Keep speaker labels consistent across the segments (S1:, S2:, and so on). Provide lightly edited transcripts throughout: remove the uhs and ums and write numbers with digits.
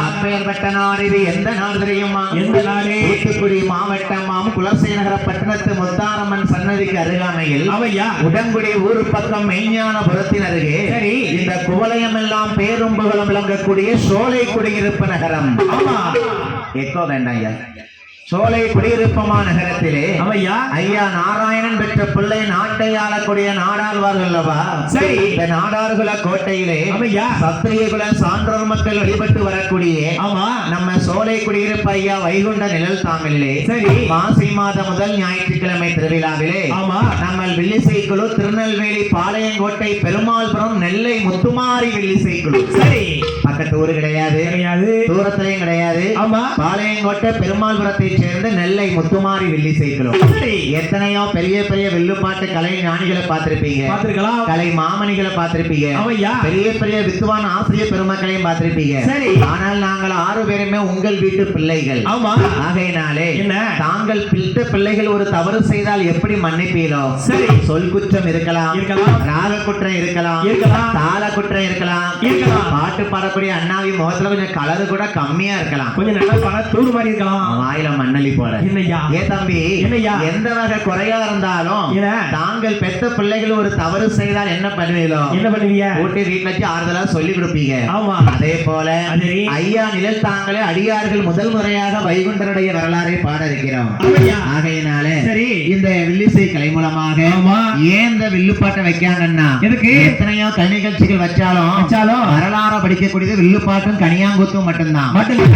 S1: அப்பேற்பட்ட நாடு இது எந்த நாடு தெரியுமா?
S2: எந்த நாடு?
S1: தூத்துக்குடி மாவட்டம் குலசேகர பட்டணத்து முத்தாரம்மன் சன்னதிக்கு அருகாமையில் உடங்குடி ஊர் பக்கம் மெய்ஞானபுரத்தின் அருகே இந்த குவலயம் எல்லாம் பேரும் புகழும் விளங்கக்கூடிய சோலை குடியிருப்பு நகரம். எக்கோ வேண்டாம் ஐயா. சோலை குடியிருப்பமா நகரத்திலே ஐயா நாராயணன் பெற்ற பிள்ளை நாட்டை ஆளக்கூடிய நாடாழ்வார்கள் அல்லவா? சரி, இந்த நாடார்குல கோட்டையிலே சத்திரியகுல சான்றோர் மக்கள் வழிபட்டு வரக்கூடிய நம்ம சோலை குடியிருப்பு ஐயா வைகுண்ட நிழல் தாமிலே சரி மாசி மாத முதல் ஞாயிற்றுக்கிழமை திருவிழாவிலே நம்ம வில்லிசைக்குழு திருநெல்வேலி பாளையங்கோட்டை பெருமாள்புரம் நெல்லை முத்துமாரி வில்லிசைக்குழு. சரி, பக்கத்து ஊரு கிடையாது, தூரத்திலையும் கிடையாது. பாளையங்கோட்டை பெருமாள்புரத்தை சேர்ந்த நெல்லை முத்துமாரி வில்லிசைக்குழு. எத்தனையோ பெரிய பெரிய வில்லுப்பாட்டு கலை ஞானிகளை பார்த்திருப்பீங்க, கலை மாமணிகளை பார்த்திருப்பீங்க, பெரிய பெரிய வித்துவான் ஆசிரியர் பெருமக்களையும் பார்த்திருப்பீங்க. சரி, ஆனால் நாங்கள் 6 பேருமே உங்கள் வீட்டு பிள்ளைகள். ஆகையினாலே தாங்கள் பிள்ளைகள் ஒரு தவறு செய்தால் எப்படி மன்னிப்பீரோ? சரி, சொல் குற்றம் இருக்கலாம், ராக குற்றம் இருக்கலாம், தாள குற்றம் இருக்கலாம், பாட்டு பாடக்கூடிய அண்ணாவி முகத்துல கொஞ்சம் கலரு கூட கம்மியா இருக்கலாம், கொஞ்சம் நல்லா பல தூர் மாதிரி இருக்கலாம், வாயில மண்ணலி போல. ஏ தம்பி, எந்த வகை குறையா இருந்தாலும் தாங்கள் பெத்த பிள்ளைகள் ஒரு தவறு செய்தால் என்ன பண்ணுவீங்களோ? என்ன பண்ணுவீங்க? கூட்டி வீட்டுல வச்சு ஆறுதலா சொல்லி கொடுப்பீங்க. அதே போல ஐயா நிழல் தாங்களே அடியார்கள் முதல் முறையாக வைகுண்டருடைய வரலாறை பாட இருக்கிறோம். ஆகையினாலே இந்த வில்லிசை கலை மூலமாக ஏன் இந்த வில்லுப்பாட்டை வைக்காங்கன்னா எத்தனையோ கலை நிகழ்ச்சிகள் வச்சாலும் வரலாறு படிக்கக்கூடியது வில்லுப்பாட்டும் கனியாங்குத்தும் மட்டும்தான்.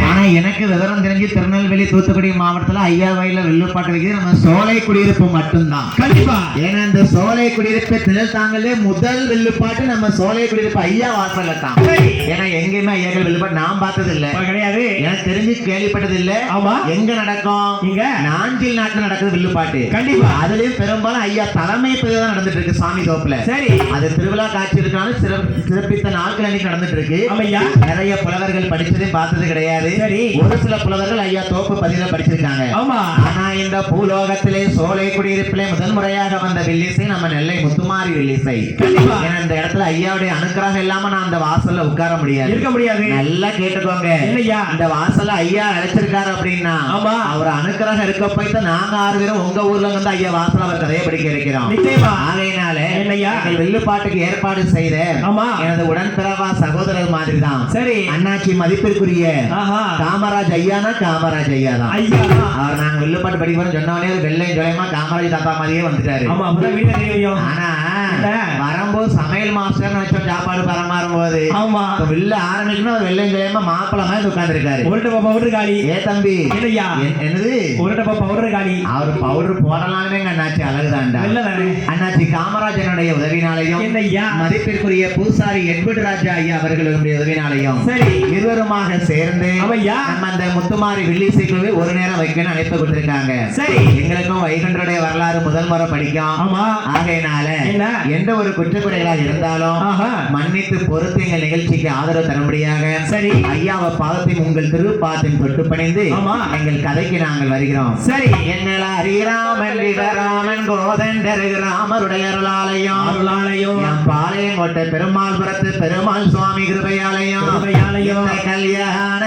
S1: ஆனா எனக்கு விவரம் தெரிஞ்சு திருநெல்வேலி தூத்துக்குடி மாவட்டத்துல ஐயா வயல வில்லுப்பாட்டு வைக்கிறது நம்ம சோலை குடியிருப்பு மட்டும்தான். கண்டிப்பா, ஏன்னா இந்த சோலை குடியிருப்பு நிழல் தாங்களே முதல் வில்லுப்பாட்டு நம்ம சோலை குடியிருப்பு ஐயா வாசல்ல தான். ஏன்னா எங்கேயுமே ஐயாக்கள் வில்லுப்பாட்டு நான் பார்த்தது இல்ல, கிடையாது, எனக்கு தெரிஞ்சு கேள்விப்பட்டது இல்ல. எங்க நடக்கும்? இங்க நாஞ்சில் நாட்டுல நடக்குது வில்லுப்பாட்டு. கண்டிப்பா, அதுலயும் பெரும்பாலும் ஐயா தலைமை தான் நடந்துட்டு இருக்கு சாமி தோப்புல. சரி, அது திருவிழா காட்சி இருக்கான சிறப்பித்த நாட்கள் அன்னைக்கு நடந்துட்டு இருக்கு. நிறைய புலவர்கள் படிச்சதே பார்த்தது கிடையாது. சரி, ஒரு சில புலவர்கள் ஐயா தோப்பு பதில படிச்சிருக்காங்க. ஆனா இந்த பூலோகத்திலே சோலை குடியிருப்பிலே முதல் முறையாக வந்த வில்லிசை நம்ம நெல்லை முத்துமாரி வில்லிசை. ஏன்னா இந்த இடத்துல ஐயாவுடைய அனுக்கிரகம் இல்லாம நான் அந்த வாசல்ல உட்கார முடியாது, இருக்க முடியாது. நல்லா கேட்டுக்கோங்க, இந்த வாசல்ல ஐயா அழைச்சிருக்காரு அப்படின்னா அவர் அனுக்கிரகம் இருக்க போய்த்து நாங்க 6 பேரும் உங்க ஊர்ல வந்து ஐயா வாசல் அவர் கதையை படிக்க இருக்கிறோம். ஆகையினால வில்லுப்பாட்டுக்கு ஏற்பாடு செய்த எனது உடன்பிறவா சகோதரர் மாதிரி தான். சரி, அண்ணாச்சி மதிப்பிற்குரிய காமராஜ் ஐயானா காமராஜ் ஐயா தான். அவர் நாங்க வில்லுப்பாட்டு படிக்கிறோம் சொன்னோடனே வெள்ளை ஜொலைமா காமராஜ் தாத்தா மாதிரியே வந்துட்டாரு. ஆனா வரும்போது சமையல் மாஸ்டர் வச்சோம் சாப்பாடு பரமாறும் போது வில்ல ஆரம்பிக்கணும் வெள்ளை ஜொலைமா மாப்பிள்ள மாதிரி உட்கார்ந்து இருக்காரு. ஏ தம்பி, என்னது அவர் பவுடர் போடலாமே அண்ணாச்சி அழகுதான்டா. அண்ணாச்சி காமராஜனுடைய உதவினாலையும் மதிப்பிற்குரிய பூசாரி எட்வர்ட் ராஜா ஐயா அவர்களுடைய உதவினாலையும் சரி இருவருமாக சேர்ந்து நம்ம அந்த முத்துமாரி வில்லிசைக்குழுவை ஒரு நேரம் வைக்கணும் அழைப்பு கொடுத்திருக்காங்க. சரி, எங்களுக்கும் வைகுண்டருடைய வரலாறு முதல் முறை படிக்கும். ஆகையினால எந்த ஒரு குற்றக்குறைகளாக இருந்தாலும் மன்னித்து பொறுத்து எங்கள் நிகழ்ச்சிக்கு ஆதரவு தரும்படியாக சரி ஐயாவை பாதத்தையும் உங்கள் திருப்பாத்தையும் தொட்டு பணிந்து எங்கள் கதைக்கு நாங்கள் வருகிறோம். சரி, என்னல ஹரிராமன் விவராமன் கோதண்டர் ராமருடைய அருளாலயம் பாளையங்கோட்டை பெருமாள்புரத்து பெருமாள் சுவாமி கிருபையாலயம் கல்யாண